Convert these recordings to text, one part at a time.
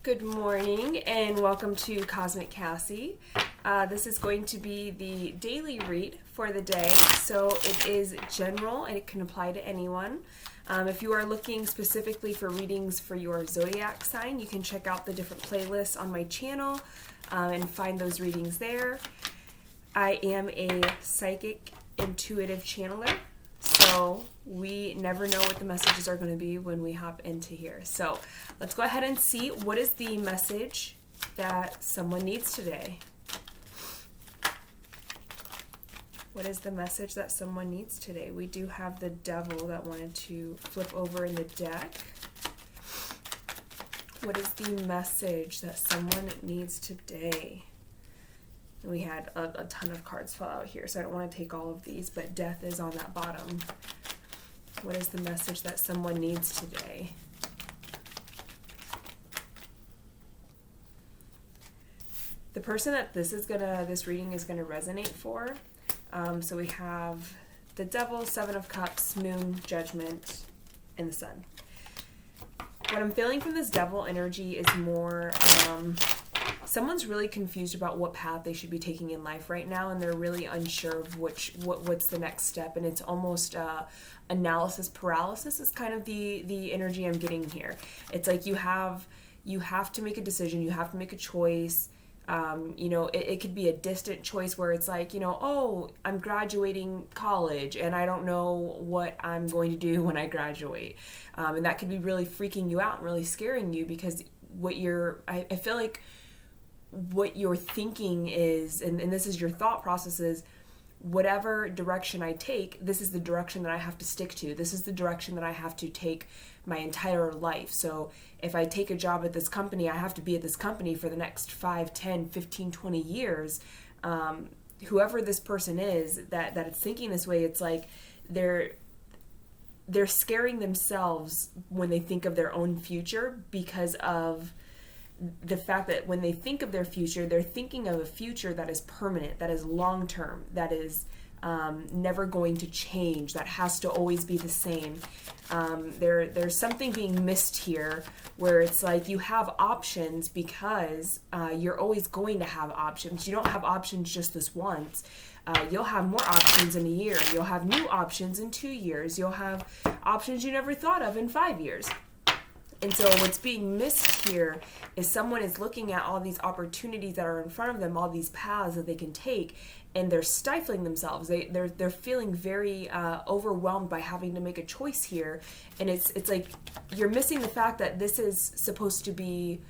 Good morning and welcome to Cosmic Cassie. This is going to be the daily read for the day. So it is general and it can apply to anyone. If you are looking specifically for readings for your zodiac sign, you can check out the different playlists on my channel and find those readings there. I am a psychic intuitive channeler. So we never know what the messages are going to be when we hop into here. So let's go ahead and see what is the message that someone needs today. What is the message that someone needs today? We do have the Devil that wanted to flip over in the deck. What is the message that someone needs today? We had a ton of cards fall out here, so I don't want to take all of these, but Death is on that bottom. What is the message that someone needs today? The person that this reading is gonna resonate for. So we have the Devil, Seven of Cups, Moon, Judgment, and the Sun. What I'm feeling from this Devil energy is more someone's really confused about what path they should be taking in life right now, and they're really unsure of what's the next step, and it's almost analysis paralysis is kind of the energy I'm getting here. It's like you have to make a decision, you have to make a choice. It could be a distant choice where it's like, oh, I'm graduating college and I don't know what I'm going to do when I graduate. And that could be really freaking you out and really scaring you, because I feel like what you're thinking is, and this is your thought process, is whatever direction I take, this is the direction that I have to stick to. This is the direction that I have to take my entire life. So if I take a job at this company, I have to be at this company for the next 5, 10, 15, 20 years. Whoever this person is that it's thinking this way, it's like they're scaring themselves when they think of their own future, because of the fact that when they think of their future, they're thinking of a future that is permanent, that is long-term, that is never going to change, that has to always be the same. There's something being missed here, where it's like you have options because you're always going to have options. You don't have options just this once. You'll have more options in a year. You'll have new options in 2 years. You'll have options you never thought of in 5 years. And so what's being missed here is someone is looking at all these opportunities that are in front of them, all these paths that they can take, and they're stifling themselves. They're feeling very overwhelmed by having to make a choice here. And it's like you're missing the fact that this is supposed to be,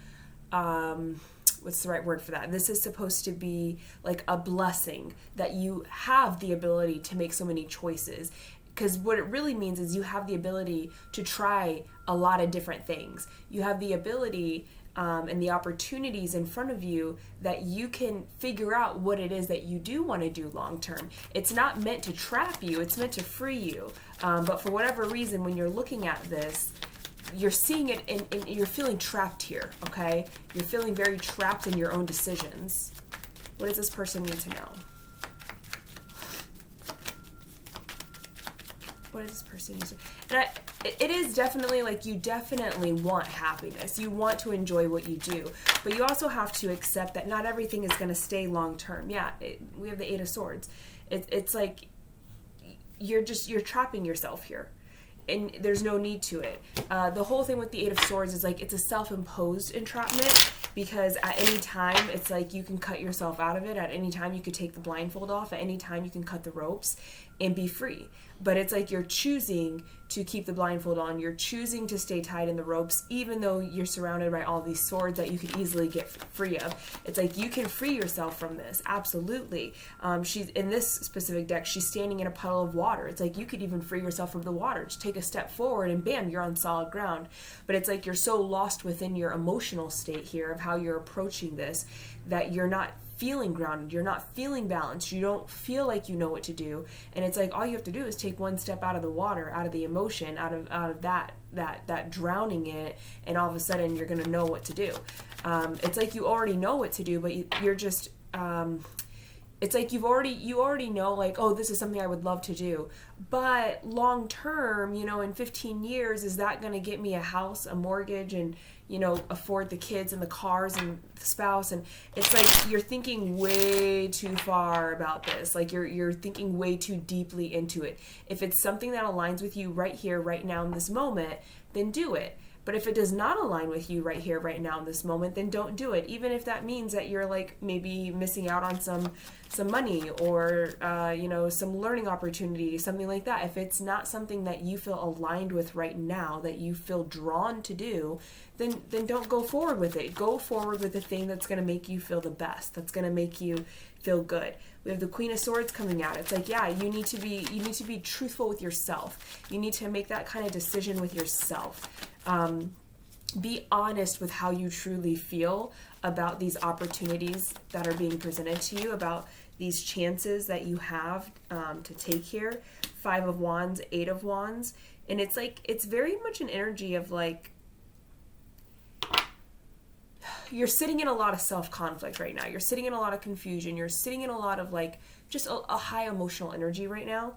what's the right word for that? This is supposed to be like a blessing, that you have the ability to make so many choices. Because what it really means is you have the ability to try a lot of different things. You have the ability and the opportunities in front of you that you can figure out what it is that you do want to do long term. It's not meant to trap you, it's meant to free you. But for whatever reason, when you're looking at this, you're seeing it and you're feeling trapped here, okay? You're feeling very trapped in your own decisions. What does this person need to know? What does this person need to know? And it is definitely like you definitely want happiness. You want to enjoy what you do. But you also have to accept that not everything is going to stay long term. Yeah, we have the Eight of Swords. It's like you're trapping yourself here. And there's no need to it. The whole thing with the Eight of Swords is like it's a self-imposed entrapment, because at any time it's like you can cut yourself out of it. At any time you could take the blindfold off. At any time you can cut the ropes and be free. But it's like you're choosing to keep the blindfold on. You're choosing to stay tied in the ropes, even though you're surrounded by all these swords that you could easily get free of. It's like you can free yourself from this. Absolutely. She's in this specific deck, she's standing in a puddle of water. It's like you could even free yourself from the water. Just take a step forward and bam, you're on solid ground. But it's like you're so lost within your emotional state here of how you're approaching this, that you're not feeling grounded, you're not feeling balanced, you don't feel like you know what to do. And it's like all you have to do is take one step out of the water, out of the emotion, out of that drowning in it, and all of a sudden you're going to know what to do. It's like you already know what to do, but you're just it's like you already know, like, oh, this is something I would love to do, but long term, in 15 years, is that going to get me a house, a mortgage, and afford the kids and the cars and the spouse? And it's like you're thinking way too far about this. Like you're thinking way too deeply into it. If it's something that aligns with you right here, right now, in this moment, then do it. But if it does not align with you right here, right now, in this moment, then don't do it. Even if that means that you're like maybe missing out on some money or some learning opportunity, something like that. If it's not something that you feel aligned with right now, that you feel drawn to do, then don't go forward with it. Go forward with the thing that's going to make you feel the best. That's going to make you feel good. We have the Queen of Swords coming out. It's like, yeah, you need to be truthful with yourself. You need to make that kind of decision with yourself. Be honest with how you truly feel about these opportunities that are being presented to you, about these chances that you have to take here. 5 of Wands, 8 of Wands. And it's like, it's very much an energy of like, you're sitting in a lot of self-conflict right now. You're sitting in a lot of confusion. You're sitting in a lot of like, just a high emotional energy right now.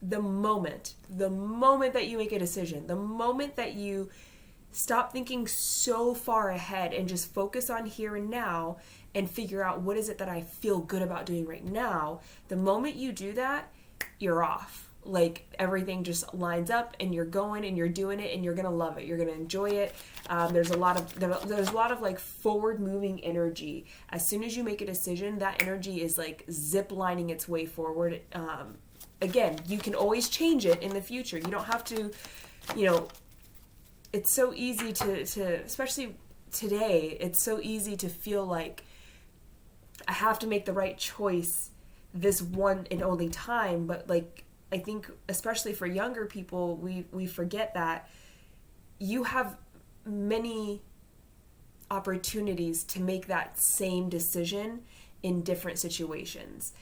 The moment that you make a decision, the moment that you stop thinking so far ahead and just focus on here and now and figure out what is it that I feel good about doing right now, the moment you do that, you're off. Like everything just lines up and you're going and you're doing it and you're going to love it. You're going to enjoy it. There's a lot of like forward moving energy. As soon as you make a decision, that energy is like zip lining its way forward. Again, you can always change it in the future. You don't have to, it's so easy to, especially today, it's so easy to feel like I have to make the right choice this one and only time. But like, I think especially for younger people, we forget that you have many opportunities to make that same decision in different situations.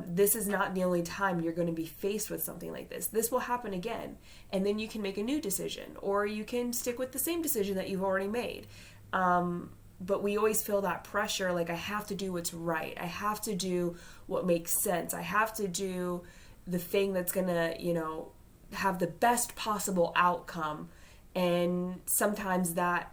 This is not the only time you're going to be faced with something like this. This will happen again, and then you can make a new decision, or you can stick with the same decision that you've already made. But we always feel that pressure, like I have to do what's right. I have to do what makes sense. I have to do the thing that's going to, have the best possible outcome. And sometimes that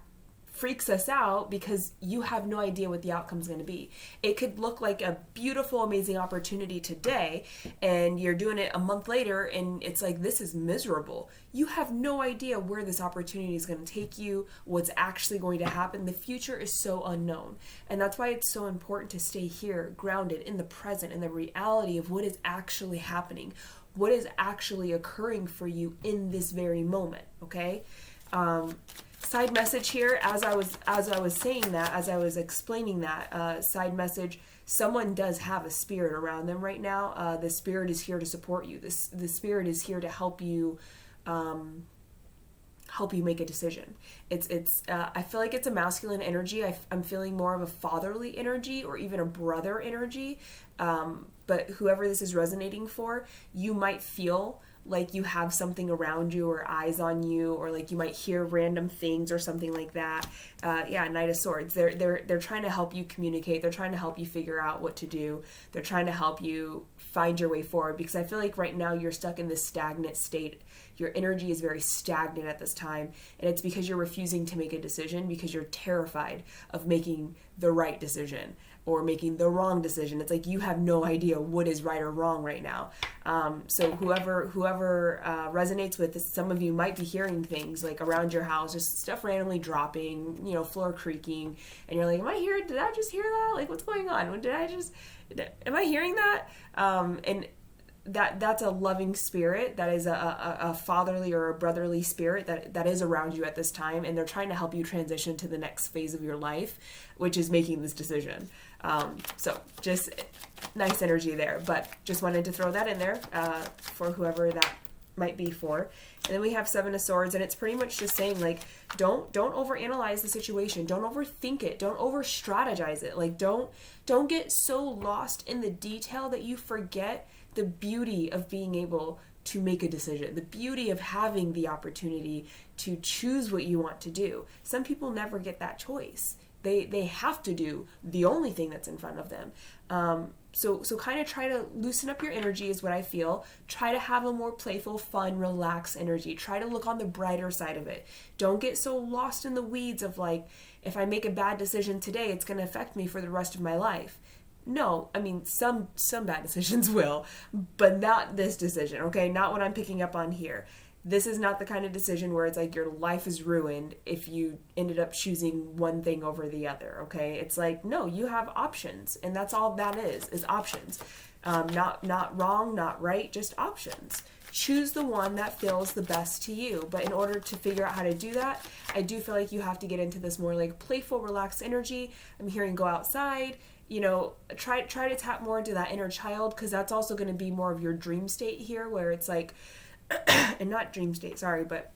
freaks us out because you have no idea what the outcome is going to be. It could look like a beautiful, amazing opportunity today, and you're doing it a month later, and it's like, this is miserable. You have no idea where this opportunity is going to take you, what's actually going to happen. The future is so unknown. And that's why it's so important to stay here, grounded in the present, in the reality of what is actually happening, what is actually occurring for you in this very moment, okay? Side message here, as I was saying that, as I was explaining that, side message, someone does have a spirit around them right now. The spirit is here to support you. The spirit is here to help you make a decision. It's I feel like it's a masculine energy. I'm feeling more of a fatherly energy, or even a brother energy. But whoever this is resonating for, you might feel like you have something around you or eyes on you, or like you might hear random things or something like that. Knight of Swords. They're trying to help you communicate. They're trying to help you figure out what to do. They're trying to help you find your way forward, because I feel like right now you're stuck in this stagnant state. Your energy is very stagnant at this time, and it's because you're refusing to make a decision because you're terrified of making the right decision or making the wrong decision. It's like you have no idea what is right or wrong right now. So whoever resonates with this, some of you might be hearing things like around your house, just stuff randomly dropping, floor creaking, and you're like, did I just hear that? Like, what's going on? Am I hearing that? And that's a loving spirit. That is a fatherly or a brotherly spirit that is around you at this time, and they're trying to help you transition to the next phase of your life, which is making this decision. So just nice energy there, but just wanted to throw that in there for whoever that might be for. And then we have 7 of Swords, and it's pretty much just saying, like, don't overanalyze the situation, don't overthink it, don't over strategize it. Like, don't get so lost in the detail that you forget the beauty of being able to make a decision, the beauty of having the opportunity to choose what you want to do. Some people never get that choice. They have to do the only thing that's in front of them. So kind of try to loosen up your energy is what I feel. Try to have a more playful, fun, relaxed energy. Try to look on the brighter side of it. Don't get so lost in the weeds of like, if I make a bad decision today, it's going to affect me for the rest of my life. No, I mean, some bad decisions will, but not this decision, okay? Not what I'm picking up on here. This is not the kind of decision where it's like your life is ruined if you ended up choosing one thing over the other, okay? It's like, no, you have options, and that's all that is options. Not wrong, not right, just options. Choose the one that feels the best to you. But in order to figure out how to do that, I do feel like you have to get into this more like playful, relaxed energy. I'm hearing go outside, you know, try to tap more into that inner child, because that's also going to be more of your dream state here, where it's like, and not dream state, sorry, but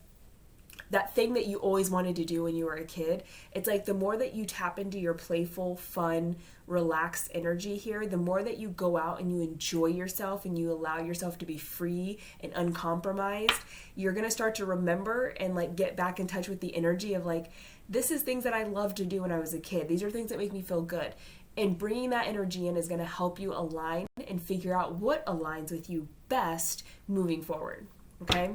that thing that you always wanted to do when you were a kid. It's like the more that you tap into your playful, fun, relaxed energy here, the more that you go out and you enjoy yourself and you allow yourself to be free and uncompromised, you're going to start to remember and like get back in touch with the energy of like, this is things that I loved to do when I was a kid. These are things that make me feel good. And bringing that energy in is going to help you align and figure out what aligns with you best moving forward. Okay,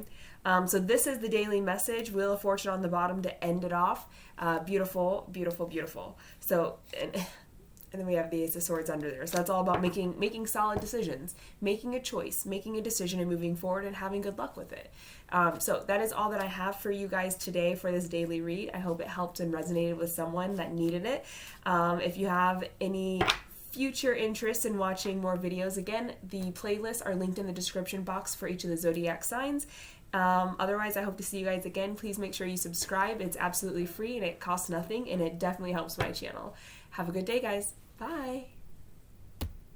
so this is the daily message. Wheel of Fortune on the bottom to end it off. Beautiful, beautiful, beautiful. So, and then we have the Ace of Swords under there. So that's all about making solid decisions, making a choice, making a decision and moving forward and having good luck with it. So that is all that I have for you guys today for this daily read. I hope it helped and resonated with someone that needed it. If you have any future interest in watching more videos, again, the playlists are linked in the description box for each of the zodiac signs. Otherwise, I hope to see you guys again. Please make sure you subscribe. It's absolutely free and it costs nothing, and it definitely helps my channel. Have a good day, guys. Bye.